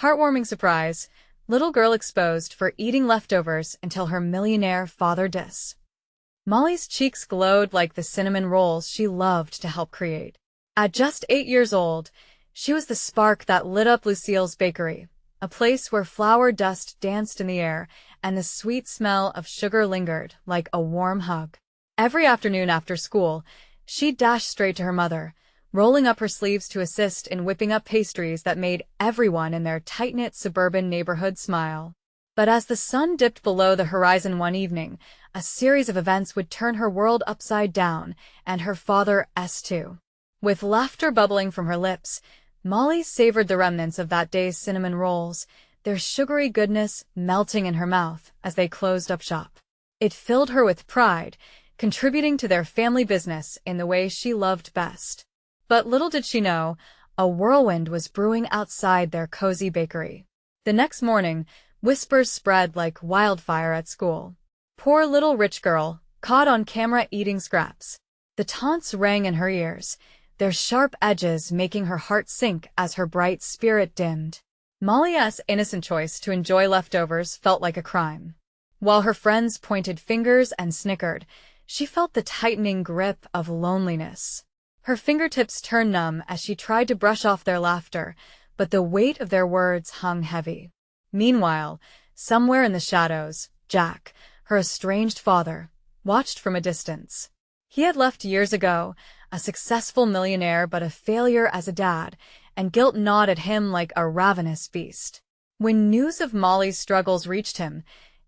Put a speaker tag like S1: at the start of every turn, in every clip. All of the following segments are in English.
S1: Heartwarming surprise. Little girl exposed for eating leftovers until her millionaire father diss. Molly's cheeks glowed like the cinnamon rolls she loved to help create. At just 8 years old, she was the spark that lit up Lucille's bakery, a place where flour dust danced in the air and the sweet smell of sugar lingered like a warm hug. Every afternoon after school, she'd dash straight to her mother, rolling up her sleeves to assist in whipping up pastries that made everyone in their tight-knit suburban neighborhood smile. But as the sun dipped below the horizon one evening, a series of events would turn her world upside down, and her father too. With laughter bubbling from her lips, Molly savored the remnants of that day's cinnamon rolls, their sugary goodness melting in her mouth as they closed up shop. It filled her with pride, contributing to their family business in the way she loved best. But little did she know, a whirlwind was brewing outside their cozy bakery. The next morning, whispers spread like wildfire at school. Poor little rich girl, caught on camera eating scraps. The taunts rang in her ears, their sharp edges making her heart sink as her bright spirit dimmed. Molly's innocent choice to enjoy leftovers felt like a crime. While her friends pointed fingers and snickered, she felt the tightening grip of loneliness. Her fingertips turned numb as she tried to brush off their laughter, but the weight of their words hung heavy. Meanwhile, somewhere in the shadows, Jack, her estranged father, watched from a distance. He had left years ago, a successful millionaire but a failure as a dad, and guilt gnawed at him like a ravenous beast. When news of Molly's struggles reached him,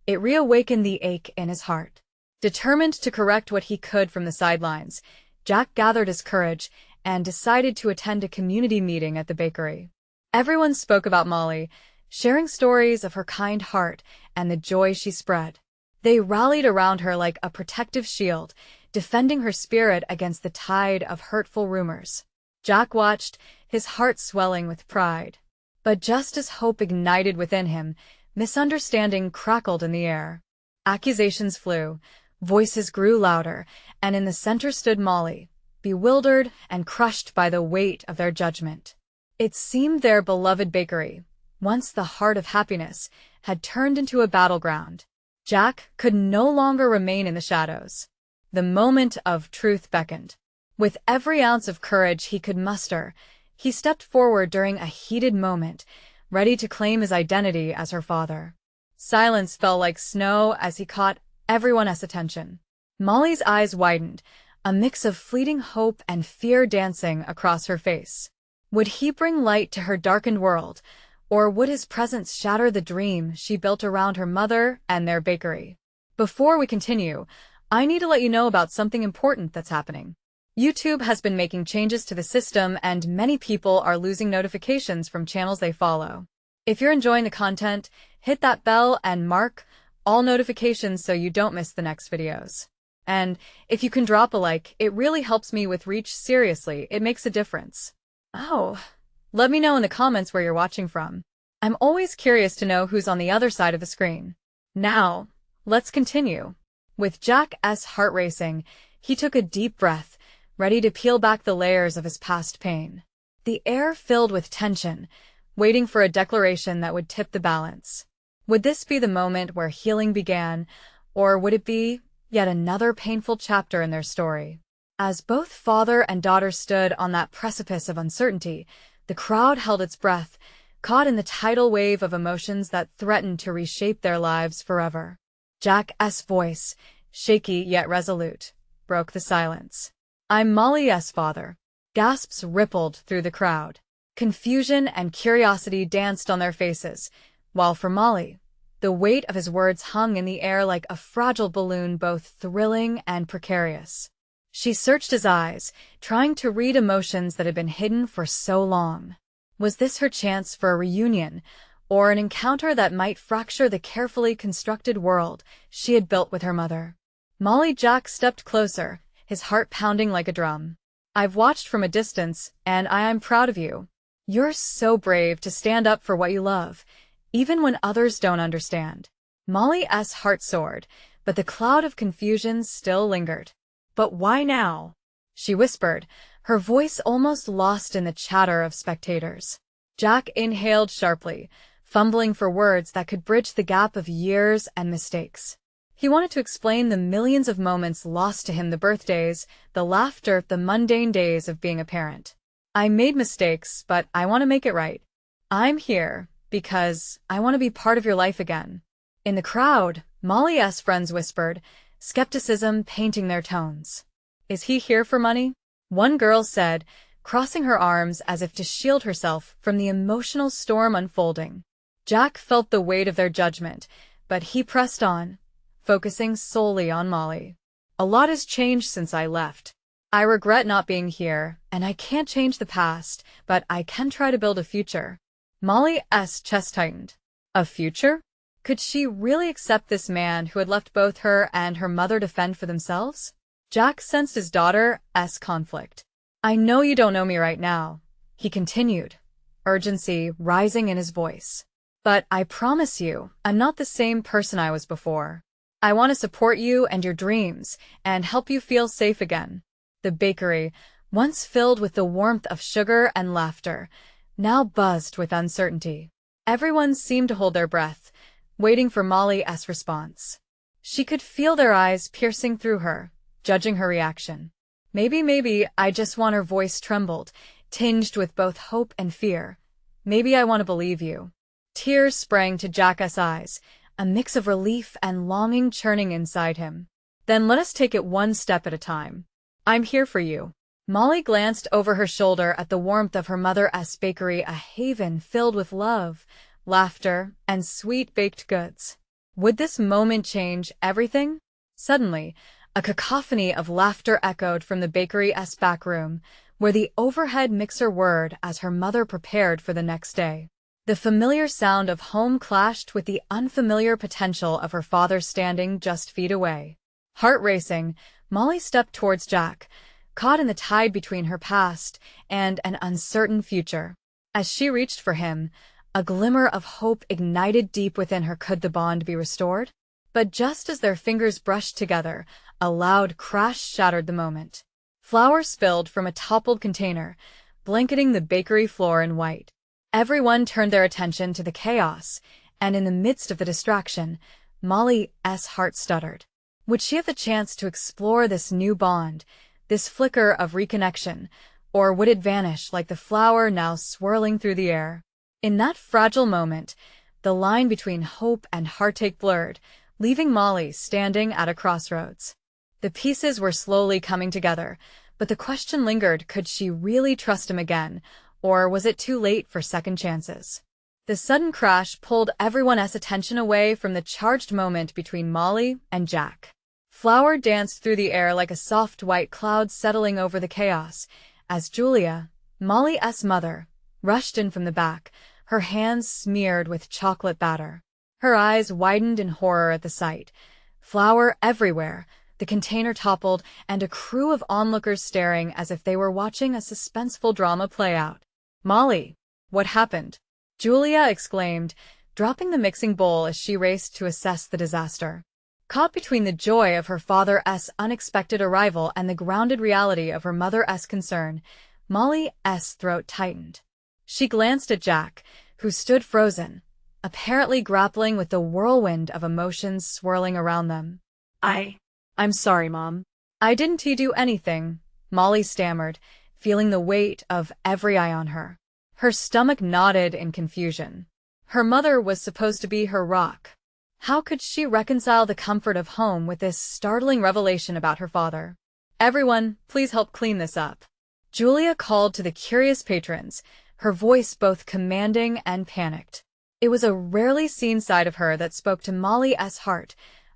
S1: it reawakened the ache in his heart. Determined to correct what he could from the sidelines, Jack gathered his courage and decided to attend a community meeting at the bakery. Everyone spoke about Molly, sharing stories of her kind heart and the joy she spread. They rallied around her like a protective shield, defending her spirit against the tide of hurtful rumors. Jack watched, his heart swelling with pride. But just as hope ignited within him, misunderstanding crackled in the air. Accusations flew, voices grew louder, and in the center stood Molly, bewildered and crushed by the weight of their judgment. It seemed their beloved bakery, once the heart of happiness, had turned into a battleground. Jack could no longer remain in the shadows. The moment of truth beckoned. With every ounce of courage he could muster, he stepped forward during a heated moment, ready to claim his identity as her father. Silence fell like snow as he caught everyone's attention. Molly's eyes widened, a mix of fleeting hope and fear dancing across her face. Would he bring light to her darkened world, or would his presence shatter the dream she built around her mother and their bakery? Before we continue, I need to let you know about something important that's happening. YouTube has been making changes to the system and many people are losing notifications from channels they follow. If you're enjoying the content, hit that bell and mark all notifications so you don't miss the next videos. And if you can drop a like, it really helps me with reach. Seriously, it makes a difference. Oh, let me know in the comments where you're watching from. I'm always curious to know who's on the other side of the screen. Now, let's continue. With Jack's heart racing, he took a deep breath, ready to peel back the layers of his past pain. The air filled with tension, waiting for a declaration that would tip the balance. Would this be the moment where healing began, or would it be yet another painful chapter in their story? As both father and daughter stood on that precipice of uncertainty, the crowd held its breath, caught in the tidal wave of emotions that threatened to reshape their lives forever. Jack's voice, shaky yet resolute, broke the silence. "I'm Molly's father." Gasps rippled through the crowd. Confusion and curiosity danced on their faces, while for Molly, the weight of his words hung in the air like a fragile balloon, both thrilling and precarious. She searched his eyes, trying to read emotions that had been hidden for so long. Was this her chance for a reunion, or an encounter that might fracture the carefully constructed world she had built with her mother? Jack stepped closer, his heart pounding like a drum. "I've watched from a distance, and I'm proud of you. You're so brave to stand up for what you love, even when others don't understand." Molly's heart soared, but the cloud of confusion still lingered. "But why now?" she whispered, her voice almost lost in the chatter of spectators. Jack inhaled sharply, fumbling for words that could bridge the gap of years and mistakes. He wanted to explain the millions of moments lost to him, the birthdays, the laughter, the mundane days of being a parent. I made mistakes, but I want to make it right. I'm here because I want to be part of your life again. In the crowd, Molly's friends whispered, skepticism painting their tones. Is he here for money? One girl said, crossing her arms as if to shield herself from the emotional storm unfolding. Jack felt the weight of their judgment, but he pressed on, focusing solely on Molly. A lot has changed since I left. I regret not being here, and I can't change the past, but I can try to build a future. Molly's chest tightened. A future? Could she really accept this man who had left both her and her mother to fend for themselves? Jack sensed his daughter's conflict. I know you don't know me right now, he continued, urgency rising in his voice. But I promise you, I'm not the same person I was before. I want to support you and your dreams, and help you feel safe again. The bakery, once filled with the warmth of sugar and laughter, now buzzed with uncertainty. Everyone seemed to hold their breath, waiting for Molly's response. She could feel their eyes piercing through her, judging her reaction. Maybe I just want. Her voice trembled, tinged with both hope and fear. Maybe I want to believe you. Tears sprang to Jack's eyes, a mix of relief and longing churning inside him. Then let us take it one step at a time. I'm here for you. Molly glanced over her shoulder at the warmth of her mother's bakery, a haven filled with love, laughter, and sweet baked goods. Would this moment change everything? Suddenly, a cacophony of laughter echoed from the bakery's back room, where the overhead mixer whirred as her mother prepared for the next day. The familiar sound of home clashed with the unfamiliar potential of her father standing just feet away. Heart racing, Molly stepped towards Jack, caught in the tide between her past and an uncertain future. As she reached for him, a glimmer of hope ignited deep within her. Could the bond be restored? But just as their fingers brushed together, a loud crash shattered the moment. Flour spilled from a toppled container, blanketing the bakery floor in white. Everyone turned their attention to the chaos, and in the midst of the distraction, Molly's heart stuttered. Would she have the chance to explore this new bond, this flicker of reconnection, or would it vanish like the flower now swirling through the air? In that fragile moment, the line between hope and heartache blurred, leaving Molly standing at a crossroads. The pieces were slowly coming together, but the question lingered: could she really trust him again, or was it too late for second chances? The sudden crash pulled everyone's attention away from the charged moment between Molly and Jack. Flour danced through the air like a soft white cloud settling over the chaos, as Julia, Molly's mother, rushed in from the back, her hands smeared with chocolate batter. Her eyes widened in horror at the sight. Flour everywhere, the container toppled, and a crew of onlookers staring as if they were watching a suspenseful drama play out. Molly, what happened? Julia exclaimed, dropping the mixing bowl as she raced to assess the disaster. Caught between the joy of her father's unexpected arrival and the grounded reality of her mother's concern, Molly's throat tightened. She glanced at Jack, who stood frozen, apparently grappling with the whirlwind of emotions swirling around them. I'm sorry, Mom. I didn't do anything, Molly stammered, feeling the weight of every eye on her. Her stomach knotted in confusion. Her mother was supposed to be her rock. How could she reconcile the comfort of home with this startling revelation about her father? Everyone, please help clean this up. Julia called to the curious patrons, her voice both commanding and panicked. It was a rarely seen side of her that spoke to Molly's heart,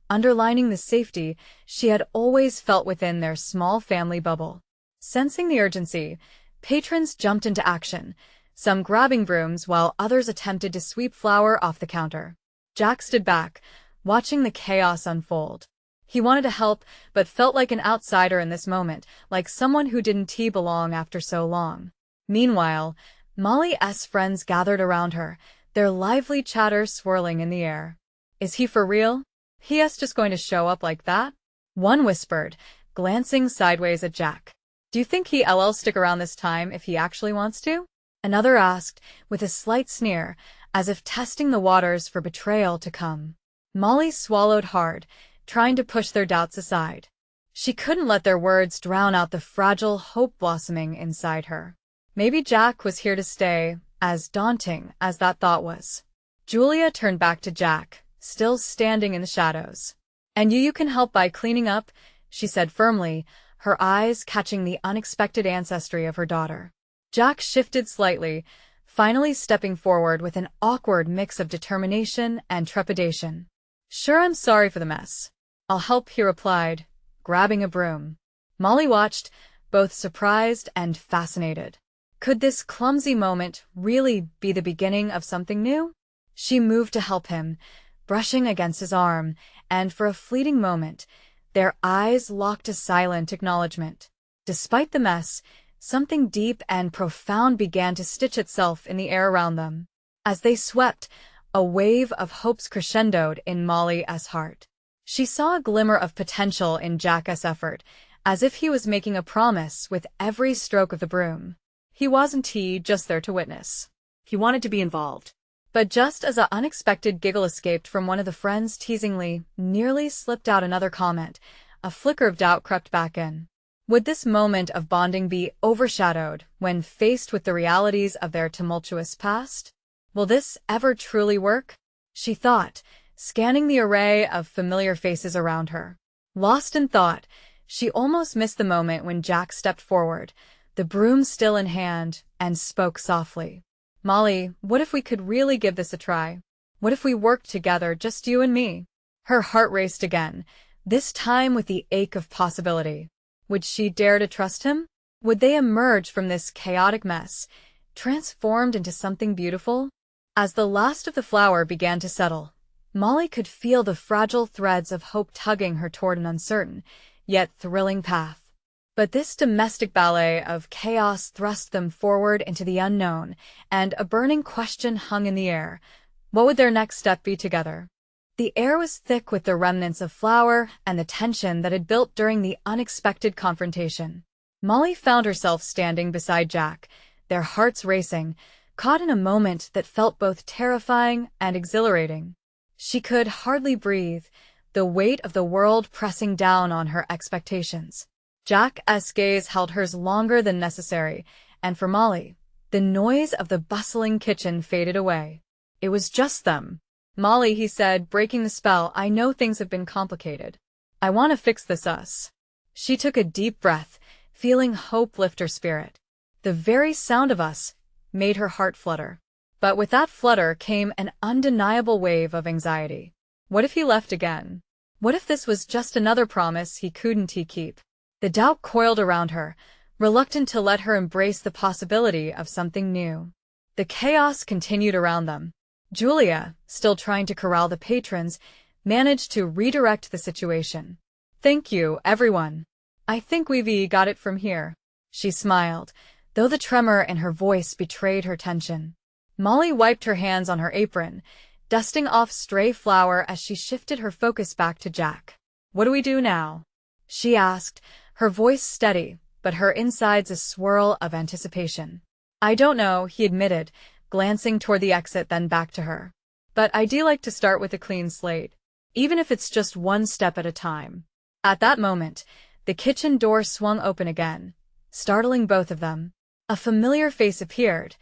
S1: underlining the safety she had always felt within their small family bubble. Sensing the urgency, patrons jumped into action, some grabbing brooms while others attempted to sweep flour off the counter. Jack stood back, watching the chaos unfold. He wanted to help, but felt like an outsider in this moment, like someone who didn't belong after so long. Meanwhile, Molly's friends gathered around her, their lively chatter swirling in the air. Is he for real? He's just going to show up like that? One whispered, glancing sideways at Jack. Do you think he'll stick around this time if he actually wants to? Another asked, with a slight sneer, as if testing the waters for betrayal to come. Molly swallowed hard, trying to push their doubts aside. She couldn't let their words drown out the fragile hope blossoming inside her. Maybe Jack was here to stay, as daunting as that thought was. Julia turned back to Jack, still standing in the shadows. "And you can help by cleaning up," she said firmly, her eyes catching the unexpected ancestry of her daughter. Jack shifted slightly, finally stepping forward with an awkward mix of determination and trepidation. "Sure, I'm sorry for the mess. I'll help," he replied, grabbing a broom. Molly watched, both surprised and fascinated. Could this clumsy moment really be the beginning of something new? She moved to help him, brushing against his arm, and for a fleeting moment, their eyes locked a silent acknowledgement. Despite the mess, something deep and profound began to stitch itself in the air around them. As they swept, a wave of hopes crescendoed in Molly's heart. She saw a glimmer of potential in Jack's effort, as if he was making a promise with every stroke of the broom. He wasn't just there to witness. He wanted to be involved. But just as an unexpected giggle escaped from one of the friends teasingly, nearly slipped out another comment, a flicker of doubt crept back in. Would this moment of bonding be overshadowed when faced with the realities of their tumultuous past? Will this ever truly work? She thought, scanning the array of familiar faces around her. Lost in thought, she almost missed the moment when Jack stepped forward, the broom still in hand, and spoke softly. "Molly, what if we could really give this a try? What if we worked together, just you and me?" Her heart raced again, this time with the ache of possibility. Would she dare to trust him? Would they emerge from this chaotic mess, transformed into something beautiful? As the last of the flour began to settle, Molly could feel the fragile threads of hope tugging her toward an uncertain, yet thrilling path. But this domestic ballet of chaos thrust them forward into the unknown, and a burning question hung in the air. What would their next step be together? The air was thick with the remnants of flour and the tension that had built during the unexpected confrontation. Molly found herself standing beside Jack, their hearts racing, caught in a moment that felt both terrifying and exhilarating. She could hardly breathe, the weight of the world pressing down on her expectations. Jack's gaze held hers longer than necessary, and for Molly, the noise of the bustling kitchen faded away. It was just them. "Molly," he said, breaking the spell, "I know things have been complicated. I want to fix this us." She took a deep breath, feeling hope lift her spirit. The very sound of us made her heart flutter. But with that flutter came an undeniable wave of anxiety. What if he left again? What if this was just another promise he couldn't keep? The doubt coiled around her, reluctant to let her embrace the possibility of something new. The chaos continued around them. Julia, still trying to corral the patrons, managed to redirect the situation. "Thank you, everyone. I think we've got it from here." She smiled, though the tremor in her voice betrayed her tension. Molly wiped her hands on her apron, dusting off stray flour as she shifted her focus back to Jack. "What do we do now?" she asked, her voice steady, but her insides a swirl of anticipation. "I don't know," he admitted, glancing toward the exit then back to her. "But I'd like to start with a clean slate, even if it's just one step at a time." At that moment, the kitchen door swung open again, startling both of them. A familiar face appeared,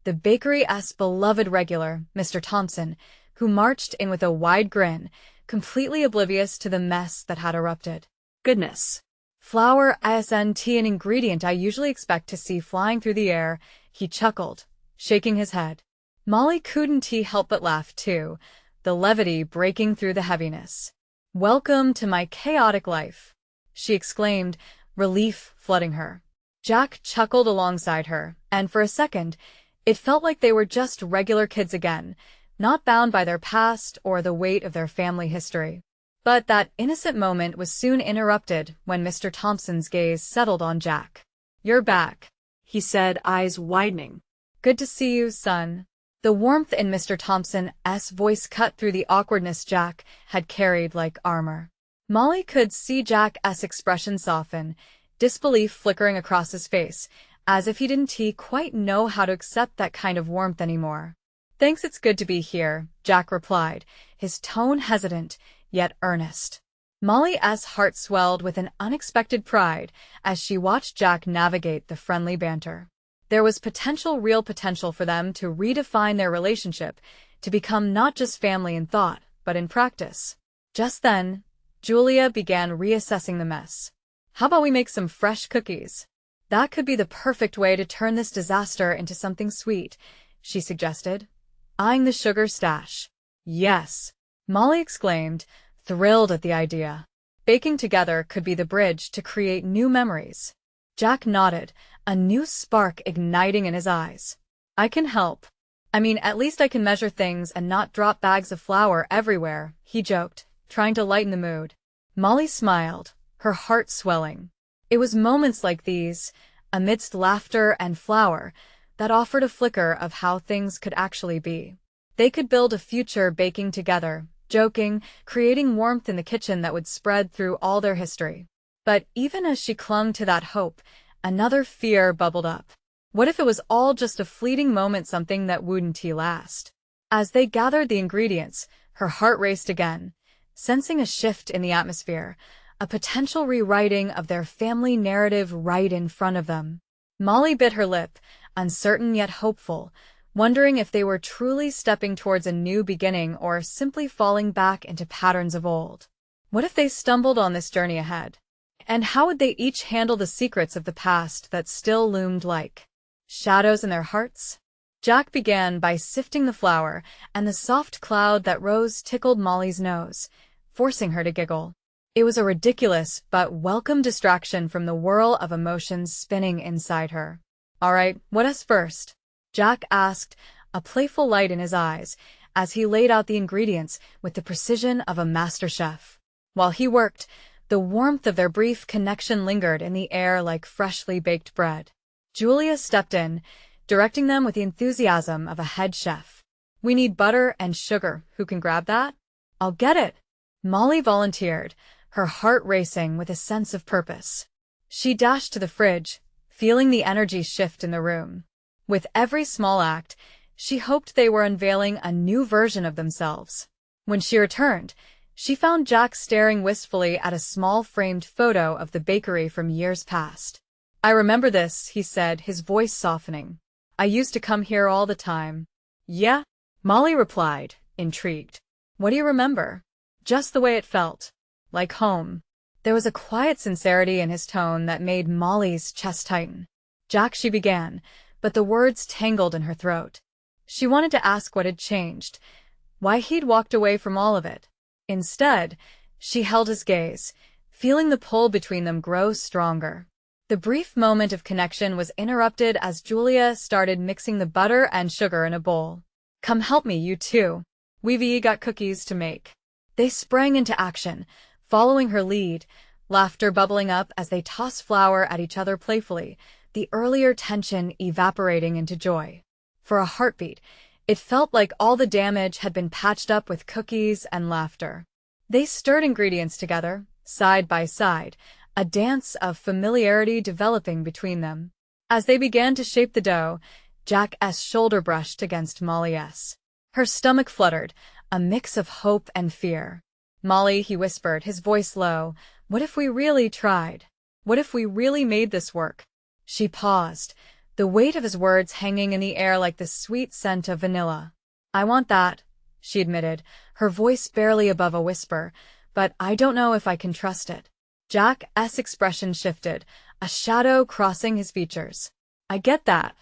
S1: the bakery's beloved regular, Mr. Thompson, who marched in with a wide grin, completely oblivious to the mess that had erupted. "Goodness. Flour isn't an ingredient I usually expect to see flying through the air," he chuckled, shaking his head. Molly couldn't help but laugh too, the levity breaking through the heaviness. "Welcome to my chaotic life," she exclaimed, relief flooding her. Jack chuckled alongside her, and for a second, it felt like they were just regular kids again, not bound by their past or the weight of their family history. But that innocent moment was soon interrupted when Mr. Thompson's gaze settled on Jack. "You're back," he said, eyes widening. "Good to see you, son." The warmth in Mr. Thompson's voice cut through the awkwardness Jack had carried like armor. Molly could see Jack's expression soften, disbelief flickering across his face, as if he didn't quite know how to accept that kind of warmth anymore. "Thanks, it's good to be here," Jack replied, his tone hesitant, yet earnest. Molly's heart swelled with an unexpected pride as she watched Jack navigate the friendly banter. There was real potential for them to redefine their relationship, to become not just family in thought, but in practice. Just then, Julia began reassessing the mess. "How about we make some fresh cookies? That could be the perfect way to turn this disaster into something sweet," she suggested, eyeing the sugar stash. "Yes," Molly exclaimed, thrilled at the idea. Baking together could be the bridge to create new memories. Jack nodded, a new spark igniting in his eyes. "I can help. I mean, at least I can measure things and not drop bags of flour everywhere," he joked, trying to lighten the mood. Molly smiled, her heart swelling. It was moments like these, amidst laughter and flour, that offered a flicker of how things could actually be. They could build a future baking together, joking, creating warmth in the kitchen that would spread through all their history. But even as she clung to that hope, another fear bubbled up. What if it was all just a fleeting moment, something that wouldn't last? As they gathered the ingredients, her heart raced again, sensing a shift in the atmosphere, a potential rewriting of their family narrative right in front of them. Molly bit her lip, uncertain yet hopeful, wondering if they were truly stepping towards a new beginning or simply falling back into patterns of old. What if they stumbled on this journey ahead? And how would they each handle the secrets of the past that still loomed like shadows in their hearts? Jack began by sifting the flour, and the soft cloud that rose tickled Molly's nose, forcing her to giggle. It was a ridiculous but welcome distraction from the whirl of emotions spinning inside her. "All right, what's first?" Jack asked, a playful light in his eyes, as he laid out the ingredients with the precision of a master chef. While he worked, the warmth of their brief connection lingered in the air like freshly baked bread. Julia stepped in, directing them with the enthusiasm of a head chef. "We need butter and sugar. Who can grab that?" "I'll get it," Molly volunteered, her heart racing with a sense of purpose. She dashed to the fridge, feeling the energy shift in the room. With every small act, she hoped they were unveiling a new version of themselves. When she returned, she found Jack staring wistfully at a small framed photo of the bakery from years past. "I remember this," he said, his voice softening. "I used to come here all the time." "Yeah?" Molly replied, intrigued. "What do you remember?" "Just the way it felt. Like home." There was a quiet sincerity in his tone that made Molly's chest tighten. "Jack," she began, but the words tangled in her throat. She wanted to ask what had changed, why he'd walked away from all of it. Instead, she held his gaze, feeling the pull between them grow stronger. The brief moment of connection was interrupted as Julia started mixing the butter and sugar in a bowl. "Come help me, you two. We've got cookies to make." They sprang into action, following her lead, laughter bubbling up as they tossed flour at each other playfully, the earlier tension evaporating into joy. For a heartbeat, it felt like all the damage had been patched up with cookies and laughter. They stirred ingredients together, side by side, a dance of familiarity developing between them. As they began to shape the dough, Jack's shoulder brushed against Molly's. Her stomach fluttered, a mix of hope and fear. "Molly," he whispered, his voice low, "what if we really tried? What if we really made this work?" She paused, the weight of his words hanging in the air like the sweet scent of vanilla. "I want that," she admitted, her voice barely above a whisper, "but I don't know if I can trust it." Jack's expression shifted, a shadow crossing his features. "I get that.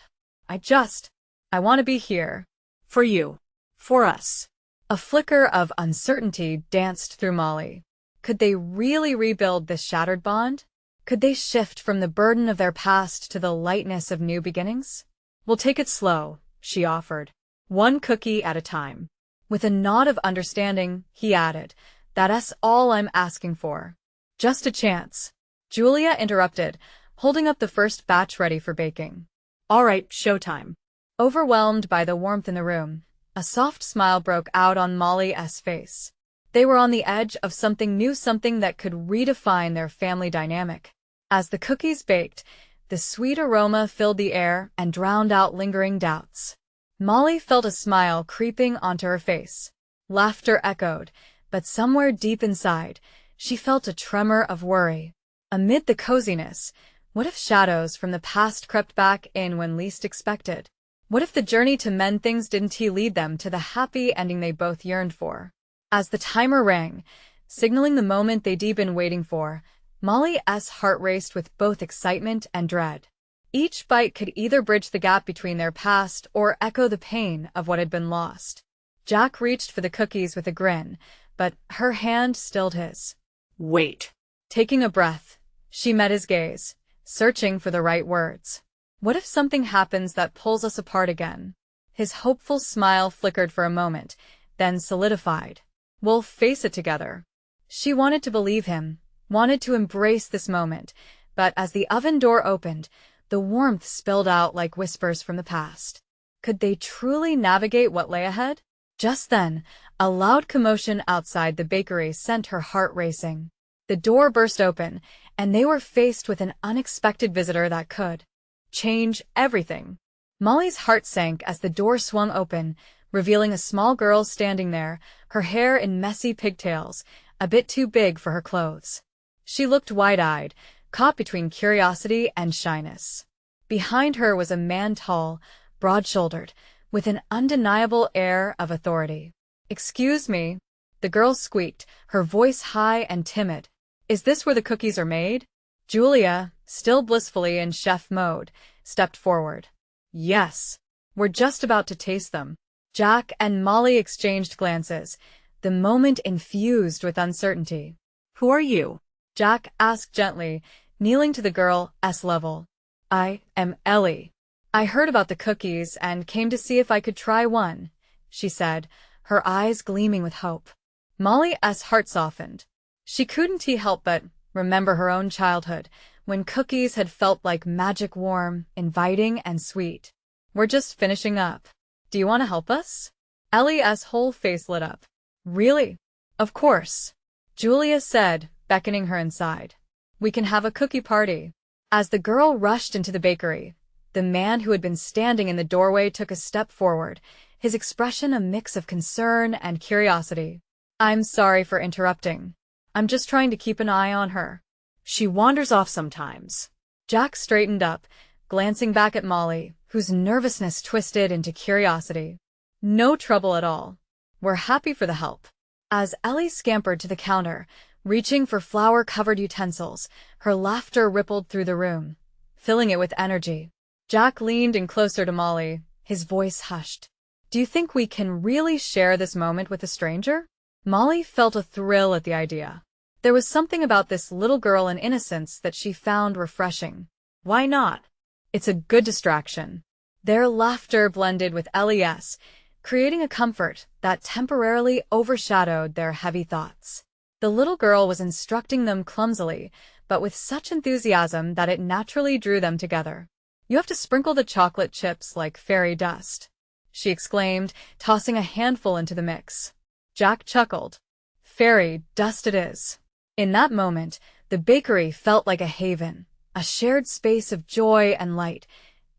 S1: I want to be here. For you. For us." A flicker of uncertainty danced through Molly. Could they really rebuild this shattered bond? Could they shift from the burden of their past to the lightness of new beginnings? "We'll take it slow," she offered. "One cookie at a time." With a nod of understanding, he added, "That's all I'm asking for. Just a chance." Julia interrupted, holding up the first batch ready for baking. "All right, showtime." Overwhelmed by the warmth in the room, a soft smile broke out on Molly's face. They were on the edge of something new, something that could redefine their family dynamic. As the cookies baked, The sweet aroma filled the air and drowned out lingering doubts. Molly felt a smile creeping onto her face. Laughter echoed, but somewhere deep inside, she felt a tremor of worry. Amid the coziness, what if shadows from the past crept back in when least expected? What if the journey to mend things didn't lead them to the happy ending they both yearned for? As the timer rang, signaling the moment they'd been waiting for, Molly's heart raced with both excitement and dread. Each bite could either bridge the gap between their past or echo the pain of what had been lost. Jack reached for the cookies with a grin, but her hand stilled his.
S2: Wait.
S1: Taking a breath, she met his gaze, searching for the right words. What if something happens that pulls us apart again? His hopeful smile flickered for a moment, then solidified. We'll face it together. She wanted to believe him, wanted to embrace this moment, but as the oven door opened, the warmth spilled out like whispers from the past. Could they truly navigate what lay ahead? Just then, a loud commotion outside the bakery sent her heart racing. The door burst open, and they were faced with an unexpected visitor that could change everything. Molly's heart sank as the door swung open, revealing a small girl standing there, her hair in messy pigtails, a bit too big for her clothes. She looked wide-eyed, caught between curiosity and shyness. Behind her was a man tall, broad-shouldered, with an undeniable air of authority. "Excuse me," the girl squeaked, her voice high and timid. "Is this where the cookies are made?" Julia, still blissfully in chef mode, stepped forward. "Yes. We're just about to taste them." Jack and Molly exchanged glances, the moment infused with uncertainty.
S2: Who are you?
S1: Jack asked gently, kneeling to the girl's level. "I am Ellie. I heard about the cookies and came to see if I could try one," she said, her eyes gleaming with hope. Molly's heart softened. She couldn't help but remember her own childhood, when cookies had felt like magic, warm, inviting, and sweet. "We're just finishing up. Do you want to help us?" Ellie's whole face lit up. "Really? Of course," Julia said, beckoning her inside. "We can have a cookie party." As the girl rushed into the bakery, the man who had been standing in the doorway took a step forward, his expression a mix of concern and curiosity. "I'm sorry for interrupting. I'm just trying to keep an eye on her.
S2: She wanders off sometimes."
S1: Jack straightened up, glancing back at Molly, whose nervousness twisted into curiosity. "No trouble at all. We're happy for the help." As Ellie scampered to the counter, reaching for flour-covered utensils, her laughter rippled through the room, filling it with energy. Jack leaned in closer to Molly, his voice hushed. "Do you think we can really share this moment with a stranger?" Molly felt a thrill at the idea. There was something about this little girl and innocence that she found refreshing.
S2: Why not?
S1: It's a good distraction. Their laughter blended with Ellie's, creating a comfort that temporarily overshadowed their heavy thoughts. The little girl was instructing them clumsily, but with such enthusiasm that it naturally drew them together. "You have to sprinkle the chocolate chips like fairy dust," she exclaimed, tossing a handful into the mix. Jack chuckled. "Fairy dust it is." In that moment, the bakery felt like a haven, a shared space of joy and light,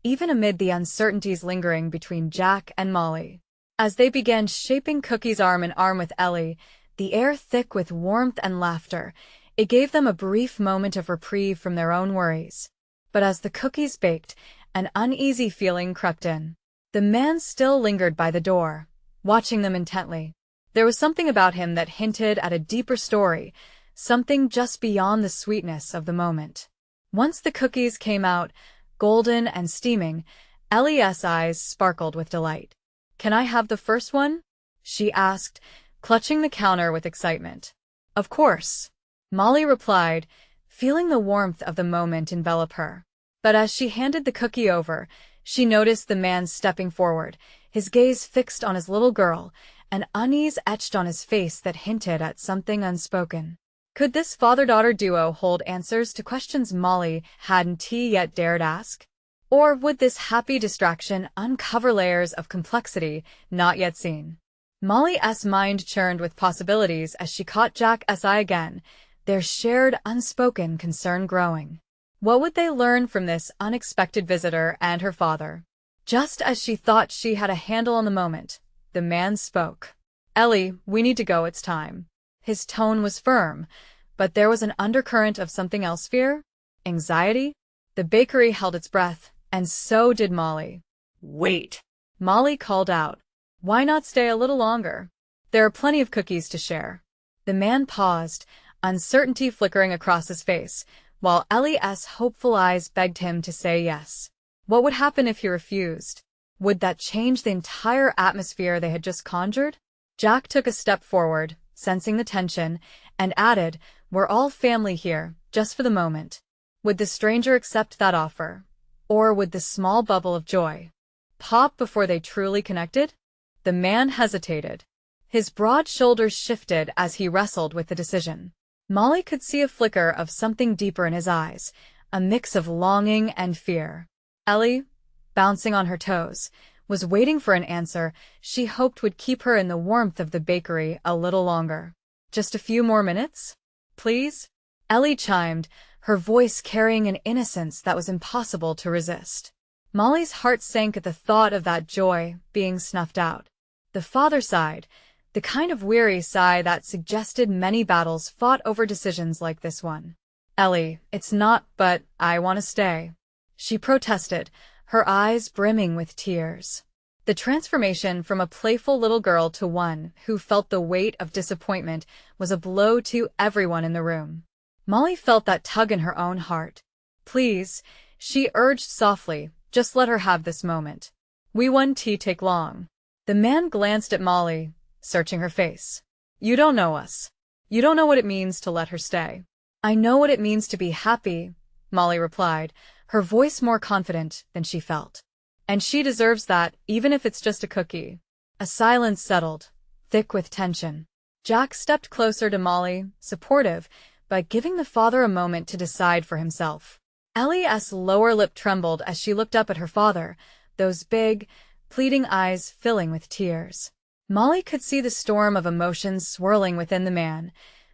S1: even amid the uncertainties lingering between Jack and Molly. As they began shaping cookies arm in arm with Ellie, the air thick with warmth and laughter, it gave them a brief moment of reprieve from their own worries. But as the cookies baked, an uneasy feeling crept in. The man still lingered by the door, watching them intently. There was something about him that hinted at a deeper story, something just beyond the sweetness of the moment. Once the cookies came out, golden and steaming, Ellie's eyes sparkled with delight. "Can I have the first one?" she asked, clutching the counter with excitement. "Of course," Molly replied, feeling the warmth of the moment envelop her. But as she handed the cookie over, she noticed the man stepping forward, his gaze fixed on his little girl, an unease etched on his face that hinted at something unspoken. Could this father-daughter duo hold answers to questions Molly hadn't yet dared ask? Or would this happy distraction uncover layers of complexity not yet seen? Molly's mind churned with possibilities as she caught Jack's eye again, their shared unspoken concern growing. What would they learn from this unexpected visitor and her father? Just as she thought she had a handle on the moment, the man spoke. Ellie, we need to go, it's time. His tone was firm, but there was an undercurrent of something else. Fear? Anxiety? The bakery held its breath, and so did Molly.
S2: Wait.
S1: Molly called out. Why not stay a little longer? There are plenty of cookies to share. The man paused, uncertainty flickering across his face, while Ellie's hopeful eyes begged him to say yes. What would happen if he refused? Would that change the entire atmosphere they had just conjured? Jack took a step forward, sensing the tension, and added, We're all family here, just for the moment. Would the stranger accept that offer? Or would the small bubble of joy pop before they truly connected? The man hesitated. His broad shoulders shifted as he wrestled with the decision. Molly could see a flicker of something deeper in his eyes, a mix of longing and fear. Ellie, bouncing on her toes, was waiting for an answer she hoped would keep her in the warmth of the bakery a little longer. Just a few more minutes? Please? Ellie chimed, her voice carrying an innocence that was impossible to resist. Molly's heart sank at the thought of that joy being snuffed out. The father sighed, the kind of weary sigh that suggested many battles fought over decisions like this one. Ellie, it's not, but I want to stay. She protested, her eyes brimming with tears. The transformation from a playful little girl to one who felt the weight of disappointment was a blow to everyone in the room. Molly felt that tug in her own heart. Please, she urged softly, just let her have this moment. We won't take long. The man glanced at Molly, searching her face. You don't know us. You don't know what it means to let her stay. I know what it means to be happy, Molly replied, her voice more confident than she felt. And she deserves that, even if it's just a cookie. A silence settled, thick with tension. Jack stepped closer to Molly, supportive, but giving the father a moment to decide for himself. Ellie's lower lip trembled as she looked up at her father, those big, pleading eyes filling with tears. Molly could see the storm of emotions swirling within the man.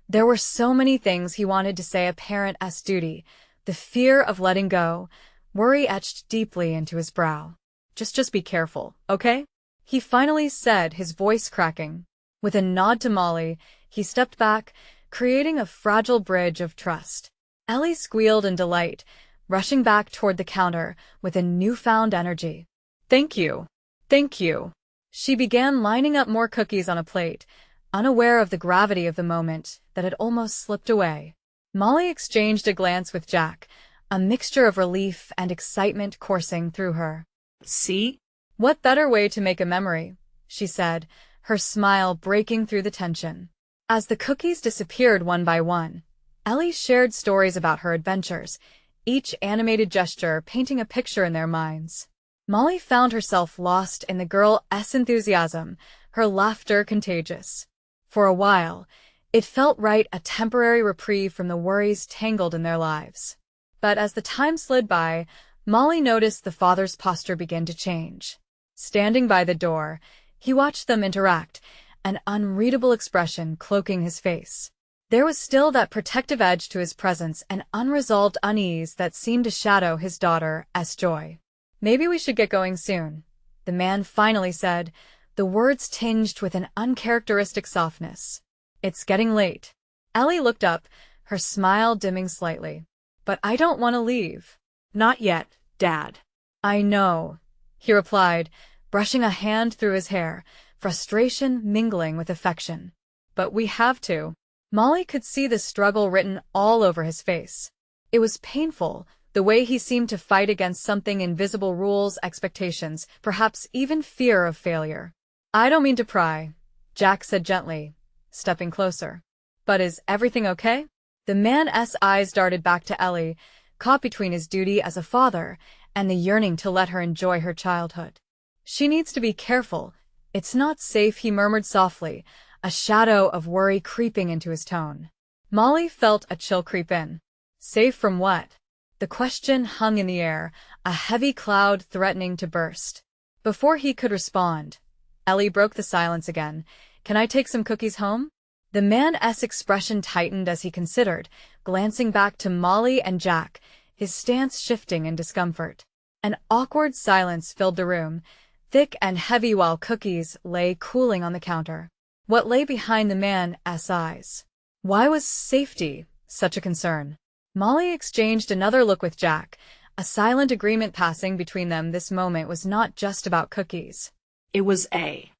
S1: There were so many things he wanted to say a parent's duty, the fear of letting go, worry etched deeply into his brow. Just be careful, okay? He finally said, his voice cracking. With a nod to Molly, he stepped back, creating a fragile bridge of trust. Ellie squealed in delight, rushing back toward the counter with a newfound energy. Thank you. Thank you. She began lining up more cookies on a plate, unaware of the gravity of the moment that had almost slipped away. Molly exchanged a glance with Jack, a mixture of relief and excitement coursing through her.
S2: See?
S1: What better way to make a memory, she said, her smile breaking through the tension. As the cookies disappeared one by one, Ellie shared stories about her adventures, each animated gesture painting a picture in their minds. Molly found herself lost in the girl's enthusiasm, her laughter contagious. For a while, it felt right, a temporary reprieve from the worries tangled in their lives. But as the time slid by, Molly noticed the father's posture begin to change. Standing by the door, he watched them interact, an unreadable expression cloaking his face. There was still that protective edge to his presence, an unresolved unease that seemed to shadow his daughter's joy. Maybe we should get going soon, the man finally said, the words tinged with an uncharacteristic softness. It's getting late. Ellie looked up, her smile dimming slightly. But I don't want to leave.
S2: Not yet, Dad.
S1: I know, he replied, brushing a hand through his hair, frustration mingling with affection. But we have to. Molly could see the struggle written all over his face. It was painful, the way he seemed to fight against something invisible, rules, expectations, perhaps even fear of failure. I don't mean to pry, Jack said gently, stepping closer. But is everything okay? The man's eyes darted back to Ellie, caught between his duty as a father and the yearning to let her enjoy her childhood. She needs to be careful. It's not safe, he murmured softly, a shadow of worry creeping into his tone. Molly felt a chill creep in. Safe from what? The question hung in the air, a heavy cloud threatening to burst. Before he could respond, Ellie broke the silence again. Can I take some cookies home? The man's expression tightened as he considered, glancing back to Molly and Jack, his stance shifting in discomfort. An awkward silence filled the room, thick and heavy while cookies lay cooling on the counter. What lay behind the man's eyes? Why was safety such a concern? Molly exchanged another look with Jack, a silent agreement passing between them. This moment was not just about cookies.
S2: It was a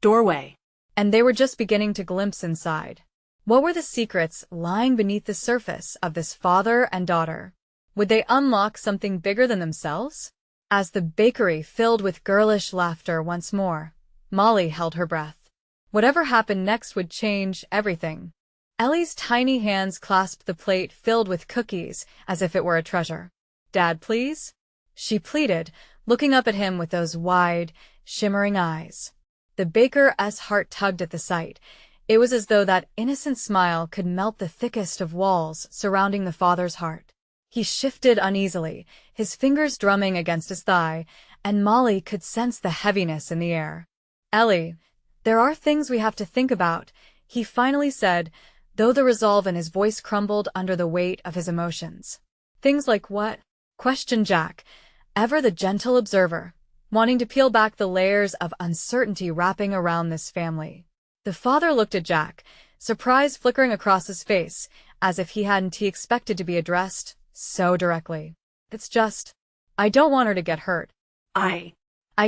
S2: doorway.
S1: And they were just beginning to glimpse inside. What were the secrets lying beneath the surface of this father and daughter? Would they unlock something bigger than themselves? As the bakery filled with girlish laughter once more, Molly held her breath. Whatever happened next would change everything. Ellie's tiny hands clasped the plate filled with cookies as if it were a treasure. "Dad, please?" she pleaded, looking up at him with those wide, shimmering eyes. The baker's heart tugged at the sight. It was as though that innocent smile could melt the thickest of walls surrounding the father's heart. He shifted uneasily, his fingers drumming against his thigh, and Molly could sense the heaviness in the air. "Ellie, there are things we have to think about," he finally said, though the resolve in his voice crumbled under the weight of his emotions. "Things like what?" questioned Jack, ever the gentle observer, wanting to peel back the layers of uncertainty wrapping around this family. The father looked at Jack, surprise flickering across his face, as if he hadn't expected to be addressed so directly. "It's just, I don't want her to get hurt." I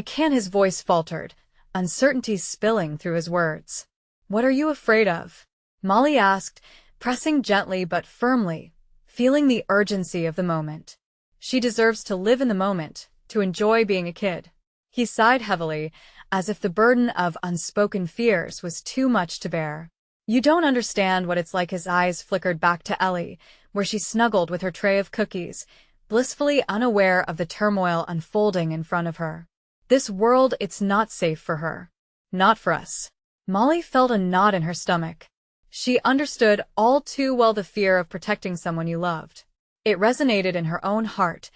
S1: can't," his voice faltered, uncertainty spilling through his words. "What are you afraid of?" Molly asked, pressing gently but firmly, feeling the urgency of the moment. "She deserves to live in the moment, to enjoy being a kid." He sighed heavily, as if the burden of unspoken fears was too much to bear. "You don't understand what it's like." His eyes flickered back to Ellie, where she snuggled with her tray of cookies, blissfully unaware of the turmoil unfolding in front of her. "This world, it's not safe for her. Not for us." Molly felt a knot in her stomach. She understood all too well the fear of protecting someone you loved. It resonated in her own heart,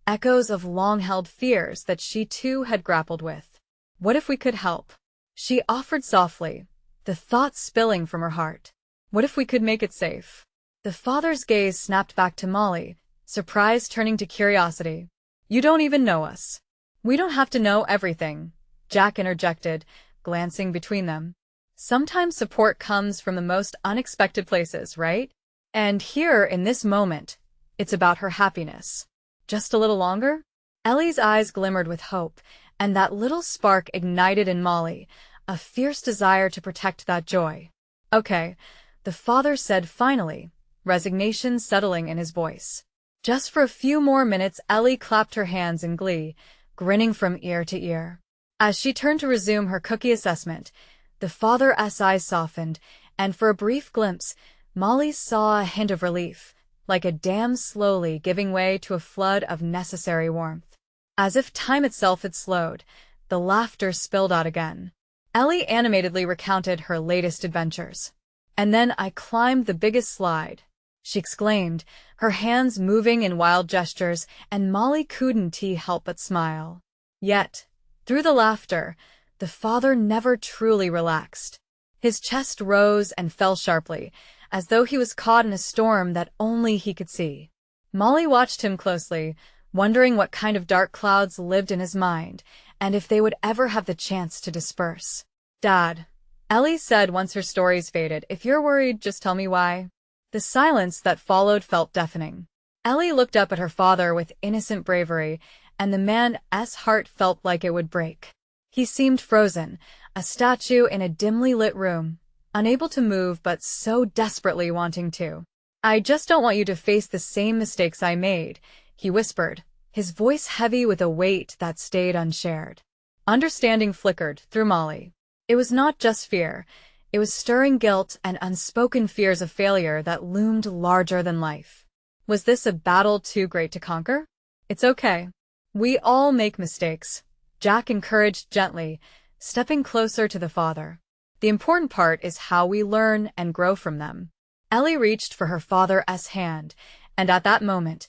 S1: echoes of long-held fears that she too had grappled with. "What if we could help?" she offered softly, the thought spilling from her heart. "What if we could make it safe?" The father's gaze snapped back to Molly, surprise turning to curiosity. "You don't even know us." "We don't have to know everything," Jack interjected, glancing between them. "Sometimes support comes from the most unexpected places, right? And here, in this moment, it's about her happiness." "Just a little longer?" Ellie's eyes glimmered with hope, and that little spark ignited in Molly, a fierce desire to protect that joy. "Okay," the father said finally, resignation settling in his voice. "Just for a few more minutes." Ellie clapped her hands in glee, grinning from ear to ear. As she turned to resume her cookie assessment, the father's eyes softened, and for a brief glimpse, Molly saw a hint of relief, like a dam slowly giving way to a flood of necessary warmth. As if time itself had slowed, the laughter spilled out again. Ellie animatedly recounted her latest adventures. "And then I climbed the biggest slide," she exclaimed, her hands moving in wild gestures, and Molly couldn't help but smile. Yet, through the laughter, the father never truly relaxed. His chest rose and fell sharply, as though he was caught in a storm that only he could see. Molly watched him closely, wondering what kind of dark clouds lived in his mind, and if they would ever have the chance to disperse. "Dad," Ellie said once her stories faded, "if you're worried, just tell me why." The silence that followed felt deafening. Ellie looked up at her father with innocent bravery, and the man's heart felt like it would break. He seemed frozen, a statue in a dimly lit room, unable to move but so desperately wanting to. "I just don't want you to face the same mistakes I made," he whispered, his voice heavy with a weight that stayed unshared. Understanding flickered through Molly. It was not just fear. It was stirring guilt and unspoken fears of failure that loomed larger than life. Was this a battle too great to conquer? "It's okay. We all make mistakes," Jack encouraged gently, stepping closer to the father. "The important part is how we learn and grow from them." Ellie reached for her father's hand, and at that moment,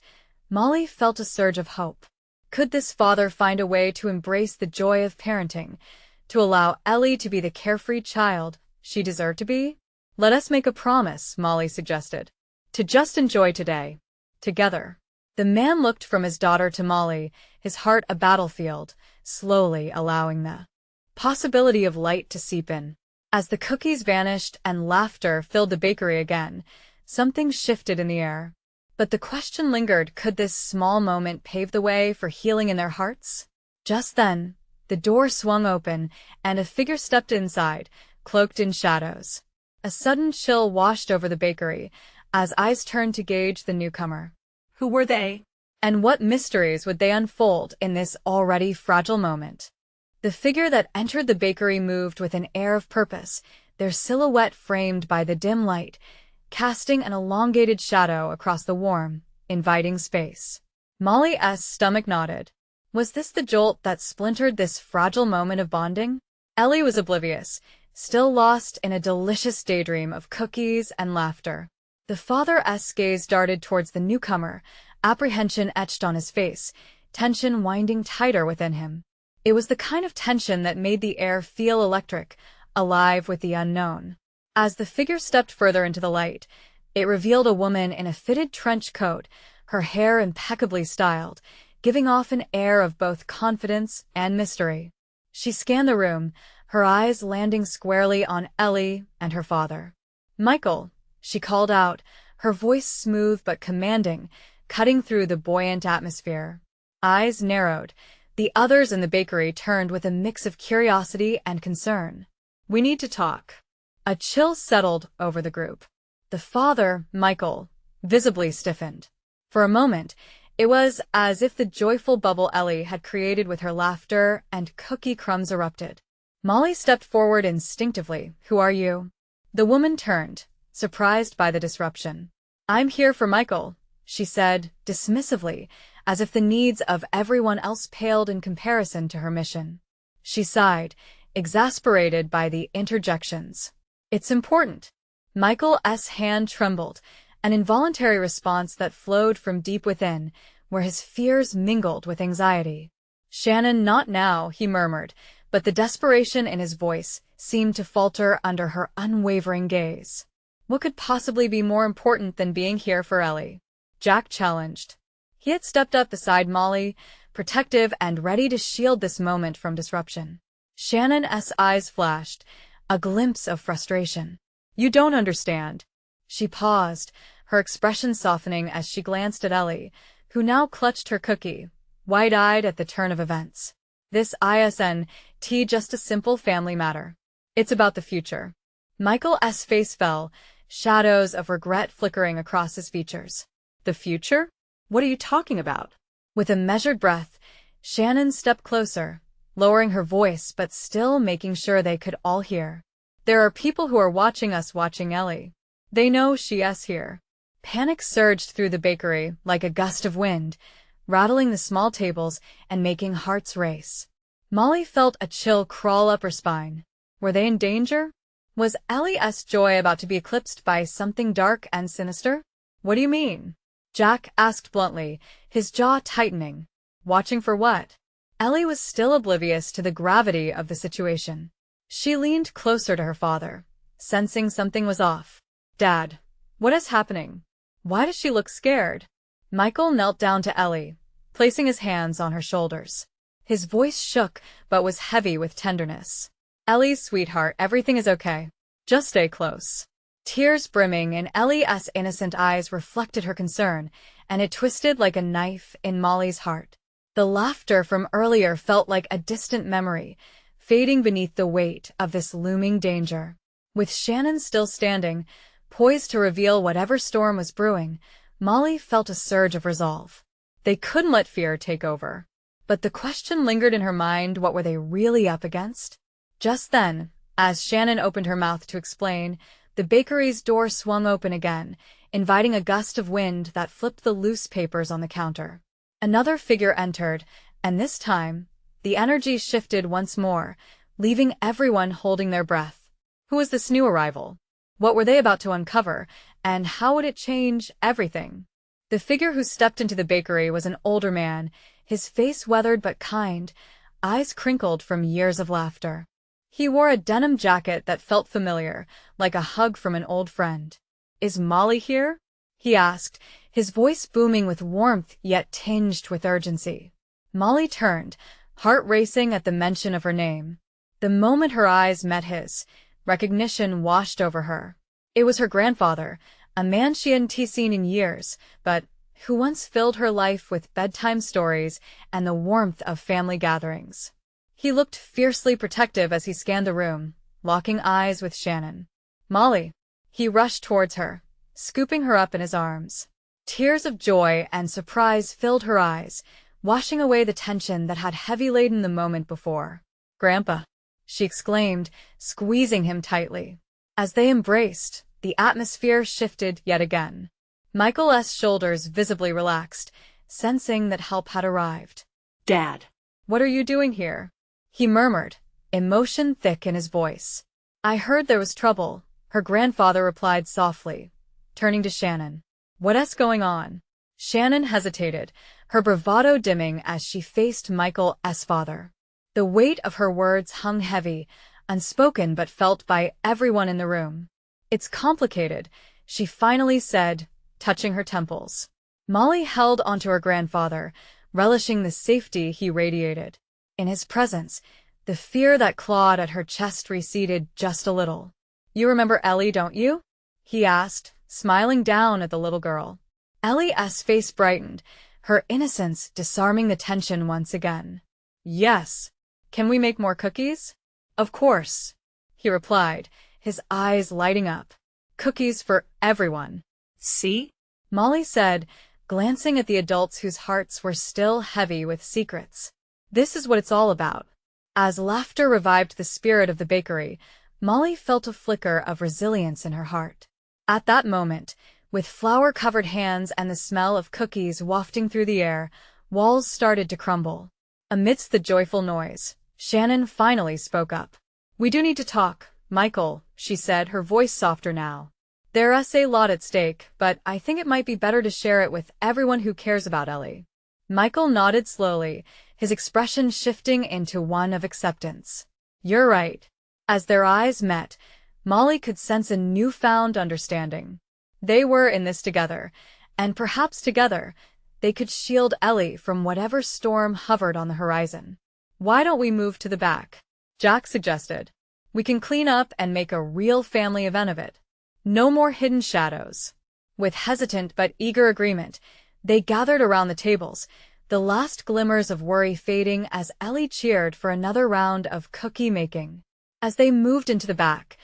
S1: Molly felt a surge of hope. Could this father find a way to embrace the joy of parenting, to allow Ellie to be the carefree child she deserved to be? "Let us make a promise," Molly suggested. "To just enjoy today. Together." The man looked from his daughter to Molly, his heart a battlefield, slowly allowing the possibility of light to seep in. As the cookies vanished and laughter filled the bakery again, something shifted in the air. But the question lingered, could this small moment pave the way for healing in their hearts? Just then, the door swung open, and a figure stepped inside, cloaked in shadows. A sudden chill washed over the bakery, as eyes turned to gauge the newcomer.
S2: Who were they?
S1: And what mysteries would they unfold in this already fragile moment? The figure that entered the bakery moved with an air of purpose, their silhouette framed by the dim light, casting an elongated shadow across the warm, inviting space. Molly's stomach nodded. Was this the jolt that splintered this fragile moment of bonding? Ellie was oblivious, still lost in a delicious daydream of cookies and laughter. The father's gaze darted towards the newcomer, apprehension etched on his face, tension winding tighter within him. It was the kind of tension that made the air feel electric, alive with the unknown. As the figure stepped further into the light, it revealed a woman in a fitted trench coat, her hair impeccably styled, giving off an air of both confidence and mystery. She scanned the room, her eyes landing squarely on Ellie and her father. "Michael," she called out, her voice smooth but commanding, cutting through the buoyant atmosphere. Eyes narrowed, the others in the bakery turned with a mix of curiosity and concern. "We need to talk." A chill settled over the group. The father, Michael, visibly stiffened. For a moment, it was as if the joyful bubble Ellie had created with her laughter and cookie crumbs erupted. Molly stepped forward instinctively. "Who are you?" The woman turned, surprised by the disruption. "I'm here for Michael," she said, dismissively, as if the needs of everyone else paled in comparison to her mission. She sighed, exasperated by the interjections. "It's important." Michael's hand trembled, an involuntary response that flowed from deep within, where his fears mingled with anxiety. "Shannon, not now," he murmured, but the desperation in his voice seemed to falter under her unwavering gaze. "What could possibly be more important than being here for Ellie?" Jack challenged. He had stepped up beside Molly, protective and ready to shield this moment from disruption. Shannon's eyes flashed, a glimpse of frustration. "You don't understand." She paused, her expression softening as she glanced at Ellie, who now clutched her cookie, wide-eyed at the turn of events. "This isn't just a simple family matter. It's about the future." Michael's face fell, shadows of regret flickering across his features. "The future? What are you talking about?" With a measured breath, Shannon stepped closer, lowering her voice but still making sure they could all hear. "There are people who are watching us watching Ellie. They know she's here." Panic surged through the bakery like a gust of wind, rattling the small tables and making hearts race. Molly felt a chill crawl up her spine. Were they in danger? Was Ellie's joy about to be eclipsed by something dark and sinister? "What do you mean?" Jack asked bluntly, his jaw tightening. "Watching for what?" Ellie was still oblivious to the gravity of the situation. She leaned closer to her father, sensing something was off. "Dad, what is happening? Why does she look scared?" Michael knelt down to Ellie, placing his hands on her shoulders. His voice shook, but was heavy with tenderness. "Ellie, sweetheart, everything is okay. Just stay close." Tears brimming in Ellie's innocent eyes reflected her concern, and it twisted like a knife in Molly's heart. The laughter from earlier felt like a distant memory, fading beneath the weight of this looming danger. With Shannon still standing, poised to reveal whatever storm was brewing, Molly felt a surge of resolve. They couldn't let fear take over. But the question lingered in her mind, what were they really up against? Just then, as Shannon opened her mouth to explain, the bakery's door swung open again, inviting a gust of wind that flipped the loose papers on the counter. Another figure entered, and this time, the energy shifted once more, leaving everyone holding their breath. Who was this new arrival? What were they about to uncover, and how would it change everything? The figure who stepped into the bakery was an older man, his face weathered but kind, eyes crinkled from years of laughter. He wore a denim jacket that felt familiar, like a hug from an old friend. "Is Molly here?" he asked, his voice booming with warmth yet tinged with urgency. Molly turned, heart racing at the mention of her name. The moment her eyes met his, recognition washed over her. It was her grandfather, a man she hadn't seen in years, but who once filled her life with bedtime stories and the warmth of family gatherings. He looked fiercely protective as he scanned the room, locking eyes with Shannon. "Molly." He rushed towards her, scooping her up in his arms. Tears of joy and surprise filled her eyes, washing away the tension that had heavy-laden the moment before. "Grandpa," she exclaimed, squeezing him tightly. As they embraced, the atmosphere shifted yet again. Michael's shoulders visibly relaxed, sensing that help had arrived.
S2: "Dad."
S1: "What are you doing here?" he murmured, emotion thick in his voice. "I heard there was trouble," her grandfather replied softly, turning to Shannon. "What's going on?" Shannon hesitated, her bravado dimming as she faced Michael's father. The weight of her words hung heavy, unspoken but felt by everyone in the room. "It's complicated," she finally said, touching her temples. Molly held onto her grandfather, relishing the safety he radiated. In his presence, the fear that clawed at her chest receded just a little. "You remember Ellie, don't you?" he asked, smiling down at the little girl. Ellie's face brightened, her innocence disarming the tension once again. "Yes. Can we make more cookies?" "Of course," he replied, his eyes lighting up. "Cookies for everyone."
S2: "See?"
S1: Molly said, glancing at the adults whose hearts were still heavy with secrets. "This is what it's all about." As laughter revived the spirit of the bakery, Molly felt a flicker of resilience in her heart. At that moment, with flour-covered hands and the smell of cookies wafting through the air, walls started to crumble. Amidst the joyful noise, Shannon finally spoke up. "We do need to talk, Michael," she said, her voice softer now. "There's a lot at stake, but I think it might be better to share it with everyone who cares about Ellie." Michael nodded slowly, his expression shifting into one of acceptance. "You're right." As their eyes met, Molly could sense a newfound understanding. They were in this together, and perhaps together, they could shield Ellie from whatever storm hovered on the horizon. "Why don't we move to the back?" Jack suggested. "We can clean up and make a real family event of it. No more hidden shadows." With hesitant but eager agreement, they gathered around the tables, the last glimmers of worry fading as Ellie cheered for another round of cookie making. As they moved into the back,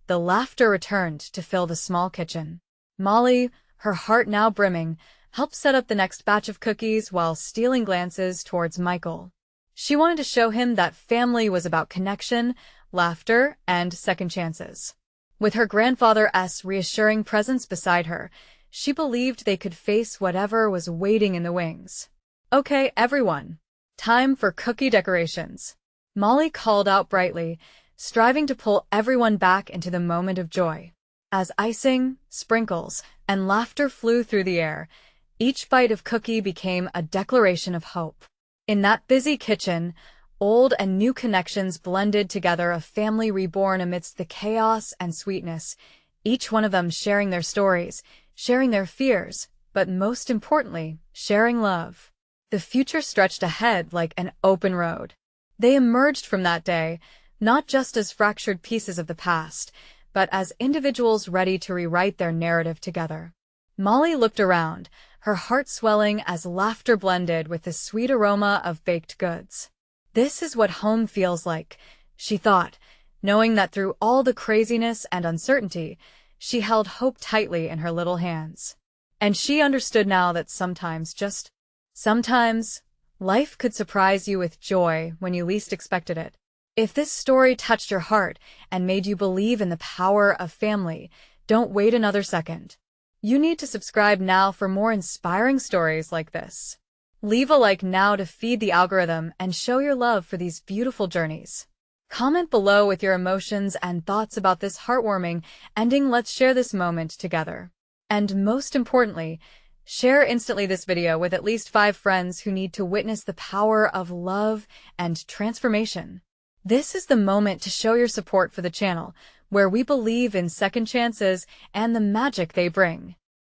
S1: the laughter returned to fill the small kitchen. Molly, her heart now brimming, helped set up the next batch of cookies while stealing glances towards Michael. She wanted to show him that family was about connection, laughter, and second chances. With her grandfather's reassuring presence beside her, she believed they could face whatever was waiting in the wings. "Okay, everyone. Time for cookie decorations," Molly called out brightly, striving to pull everyone back into the moment of joy. As icing, sprinkles, and laughter flew through the air, each bite of cookie became a declaration of hope. In that busy kitchen, old and new connections blended together, a family reborn amidst the chaos and sweetness, each one of them sharing their stories, sharing their fears, but most importantly, sharing love. The future stretched ahead like an open road. They emerged from that day, not just as fractured pieces of the past, but as individuals ready to rewrite their narrative together. Molly looked around, her heart swelling as laughter blended with the sweet aroma of baked goods. "This is what home feels like," she thought, knowing that through all the craziness and uncertainty, she held hope tightly in her little hands. And she understood now that sometimes, life could surprise you with joy when you least expected it. If this story touched your heart and made you believe in the power of family, don't wait another second. You need to subscribe now for more inspiring stories like this. Leave a like now to feed the algorithm and show your love for these beautiful journeys. Comment below with your emotions and thoughts about this heartwarming ending. Let's share this moment together. And most importantly, share instantly this video with at least 5 friends who need to witness the power of love and transformation. This is the moment to show your support for the channel, where we believe in second chances and the magic they bring.